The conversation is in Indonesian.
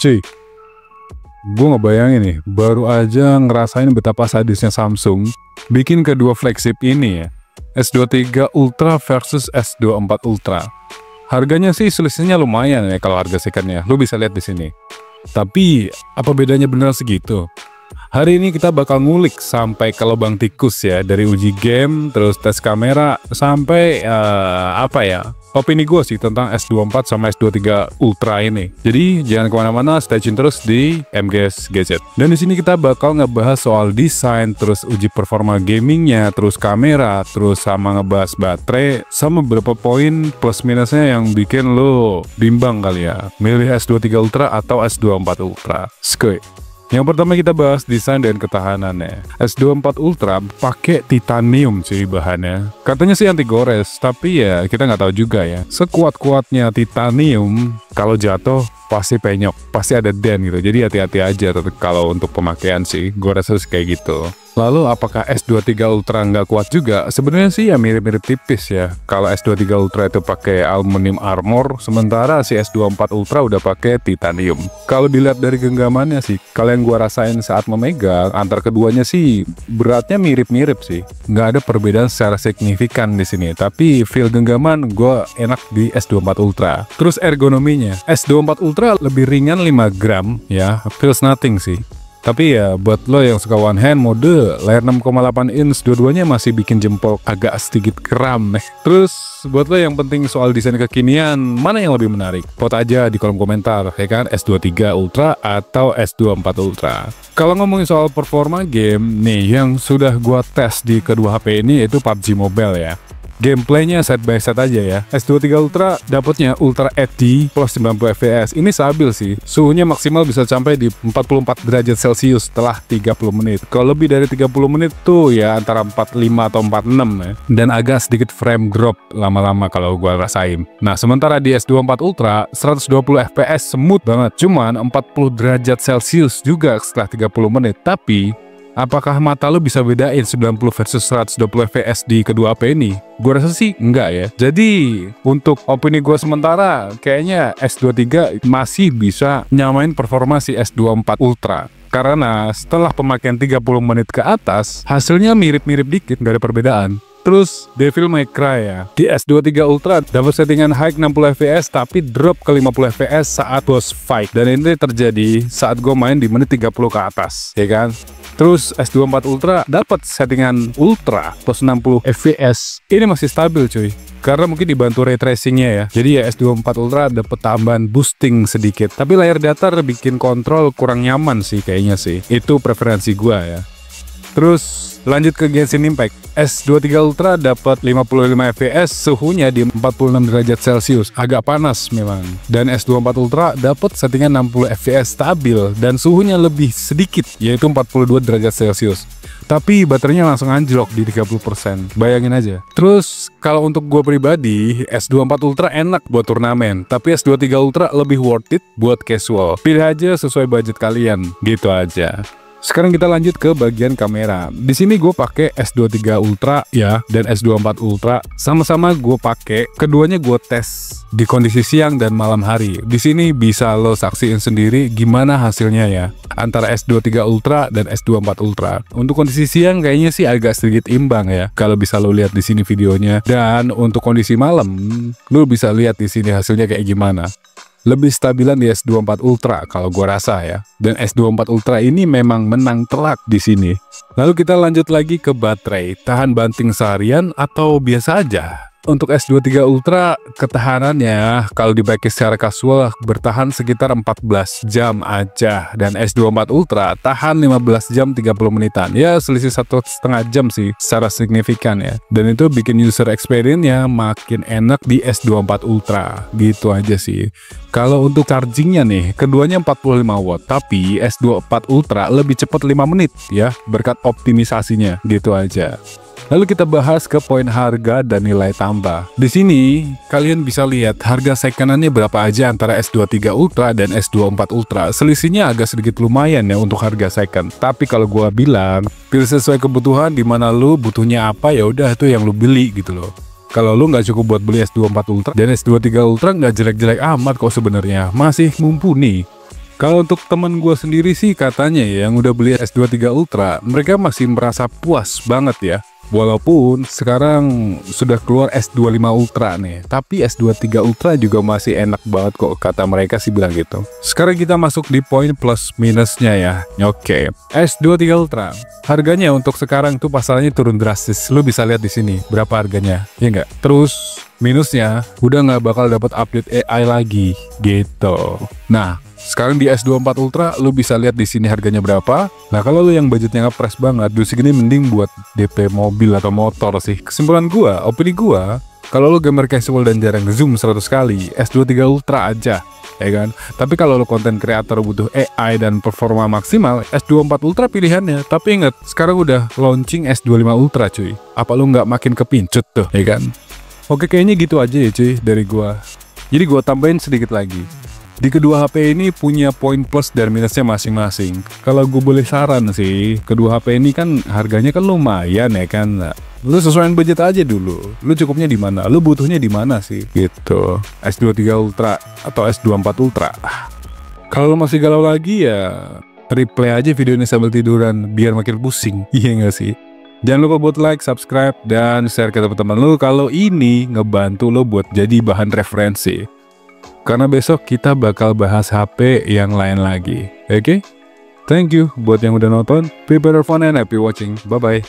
Cuy, gue ngebayangin nih, baru aja ngerasain betapa sadisnya Samsung bikin kedua flagship ini ya, S23 Ultra versus S24 Ultra. Harganya sih selisihnya lumayan ya kalau harga secondnya, lu bisa lihat di sini. Tapi apa bedanya beneran segitu? Hari ini kita bakal ngulik sampai ke lubang tikus ya, dari uji game, terus tes kamera, sampai opini gue sih tentang S24 sama S23 Ultra ini. Jadi jangan kemana-mana, stay tune terus di MGS Gadget. Dan di sini kita bakal ngebahas soal desain, terus uji performa gamingnya, terus kamera, terus sama ngebahas baterai, sama beberapa poin plus minusnya yang bikin lo bimbang kali ya, milih S23 Ultra atau S24 Ultra. Skoy. Yang pertama kita bahas desain dan ketahanannya. S24 Ultra pakai titanium sih bahannya. Katanya sih anti gores, tapi ya kita nggak tahu juga ya. Sekuat-kuatnya titanium, kalau jatuh pasti penyok, pasti ada dent gitu. Jadi hati-hati aja kalau untuk pemakaian sih, gores harus kayak gitu. Lalu apakah S23 Ultra nggak kuat juga? Sebenarnya sih ya mirip-mirip tipis ya. Kalau S23 Ultra itu pakai aluminium armor, sementara si S24 Ultra udah pakai titanium. Kalau dilihat dari genggamannya sih, kalau yang gua rasain saat memegang, antar keduanya sih beratnya mirip-mirip sih. Nggak ada perbedaan secara signifikan di sini. Tapi feel genggaman gua enak di S24 Ultra. Terus ergonominya, S24 Ultra lebih ringan 5 gram ya, feels nothing sih. Tapi ya buat lo yang suka one hand mode, layar 6,8 inch dua-duanya masih bikin jempol agak sedikit kram nih. Terus buat lo yang penting soal desain kekinian, mana yang lebih menarik? Vote aja di kolom komentar, ya kan? S23 Ultra atau S24 Ultra. Kalau ngomongin soal performa game, nih yang sudah gua tes di kedua HP ini itu PUBG Mobile ya. Gameplaynya set by set aja ya. S23 Ultra dapatnya Ultra HD plus 90 fps. Ini stabil sih. Suhunya maksimal bisa sampai di 44 derajat Celcius setelah 30 menit. Kalau lebih dari 30 menit tuh ya antara 45 atau 46 ya. Dan agak sedikit frame drop lama-lama kalau gua rasain. Nah, sementara di S24 Ultra 120 fps smooth banget. Cuman 40 derajat Celcius juga setelah 30 menit. Tapi apakah mata lo bisa bedain 90 versus 120 fps di kedua HP ini? Gue rasa sih enggak ya. Jadi untuk opini gue sementara, kayaknya S23 masih bisa nyamain performa si S24 Ultra. Karena setelah pemakaian 30 menit ke atas, hasilnya mirip-mirip dikit, nggak ada perbedaan. Terus Devil May Cry ya, di S23 Ultra dapat settingan high 60 fps tapi drop ke 50 fps saat boss fight. Dan ini terjadi saat gue main di menit 30 ke atas, ya kan? Terus S24 Ultra dapat settingan Ultra plus 60 fps. Ini masih stabil cuy, karena mungkin dibantu ray tracingnya ya. Jadi ya S24 Ultra dapat tambahan boosting sedikit. Tapi layar datar bikin kontrol kurang nyaman sih kayaknya sih. Itu preferensi gua ya. Terus lanjut ke Genshin Impact. S23 Ultra dapat 55 fps, suhunya di 46 derajat Celcius, agak panas memang. Dan S24 Ultra dapat settingan 60 fps stabil dan suhunya lebih sedikit, yaitu 42 derajat Celcius. Tapi baterainya langsung anjlok di 30%, bayangin aja. Terus kalau untuk gue pribadi, S24 Ultra enak buat turnamen, tapi S23 Ultra lebih worth it buat casual. Pilih aja sesuai budget kalian, gitu aja. Sekarang kita lanjut ke bagian kamera. Di sini gue pakai S23 Ultra ya, dan S24 Ultra. Sama-sama gue pakai, keduanya gue tes di kondisi siang dan malam hari. Di sini bisa lo saksiin sendiri gimana hasilnya ya, antara S23 Ultra dan S24 Ultra. Untuk kondisi siang kayaknya sih agak sedikit imbang ya, kalau bisa lo lihat di sini videonya. Dan untuk kondisi malam, lo bisa lihat di sini hasilnya kayak gimana. Lebih stabilan di S24 Ultra kalau gua rasa ya. Dan S24 Ultra ini memang menang telak di sini. Lalu kita lanjut lagi ke baterai. Tahan banting seharian atau biasa aja? Untuk S23 Ultra, ketahanannya kalau dipakai secara kasual bertahan sekitar 14 jam aja. Dan S24 Ultra tahan 15 jam 30 menitan. Ya selisih 1,5 jam sih secara signifikan ya. Dan itu bikin user experience-nya makin enak di S24 Ultra. Gitu aja sih. Kalau untuk chargingnya nih, keduanya 45 watt. Tapi S24 Ultra lebih cepat 5 menit ya, berkat optimisasinya. Gitu aja. Lalu kita bahas ke poin harga dan nilai tambah. Di sini kalian bisa lihat harga second-nya berapa aja antara S23 Ultra dan S24 Ultra. Selisihnya agak sedikit lumayan ya untuk harga second. Tapi kalau gua bilang, pilih sesuai kebutuhan, di mana lu butuhnya apa ya udah itu yang lu beli gitu loh. Kalau lu nggak cukup buat beli S24 Ultra dan S23 Ultra nggak jelek-jelek amat kok sebenarnya, masih mumpuni. Kalau untuk temen gue sendiri sih katanya ya, yang udah beli S23 Ultra, mereka masih merasa puas banget ya. Walaupun sekarang sudah keluar S25 Ultra nih, tapi S23 Ultra juga masih enak banget kok, kata mereka sih bilang gitu. Sekarang kita masuk di poin plus minusnya ya. Oke, S23 Ultra. Harganya untuk sekarang tuh pasarannya turun drastis. Lu bisa lihat di sini berapa harganya, ya nggak? Terus minusnya udah nggak bakal dapat update AI lagi gitu. Nah, sekarang di S24 Ultra lu bisa lihat di sini harganya berapa. Nah, kalau lu yang budgetnya ngepres banget, duit segini mending buat DP mobil atau motor sih. Kesimpulan gua, opini gua, kalau lu gamer casual dan jarang zoom 100 kali, S23 Ultra aja, ya kan? Tapi kalau lu konten kreator butuh AI dan performa maksimal, S24 Ultra pilihannya. Tapi ingat, sekarang udah launching S25 Ultra cuy. Apa lu nggak makin kepincut tuh, ya kan? Oke, kayaknya gitu aja ya cuy dari gua. Jadi gua tambahin sedikit lagi. Di kedua HP ini punya poin plus dan minusnya masing-masing. Kalau gue boleh saran sih, kedua HP ini kan harganya kan lumayan ya kan. Nah, lu sesuaiin budget aja dulu. Lu cukupnya di mana? Lu butuhnya di mana sih? Gitu. S23 Ultra atau S24 Ultra. Kalau lu masih galau lagi ya replay aja video ini sambil tiduran biar makin pusing. Iya nggak sih? Jangan lupa buat like, subscribe, dan share ke teman-teman lu kalau ini ngebantu lo buat jadi bahan referensi. Karena besok kita bakal bahas HP yang lain lagi. Oke? Thank you buat yang udah nonton. Be better fun and happy watching. Bye-bye.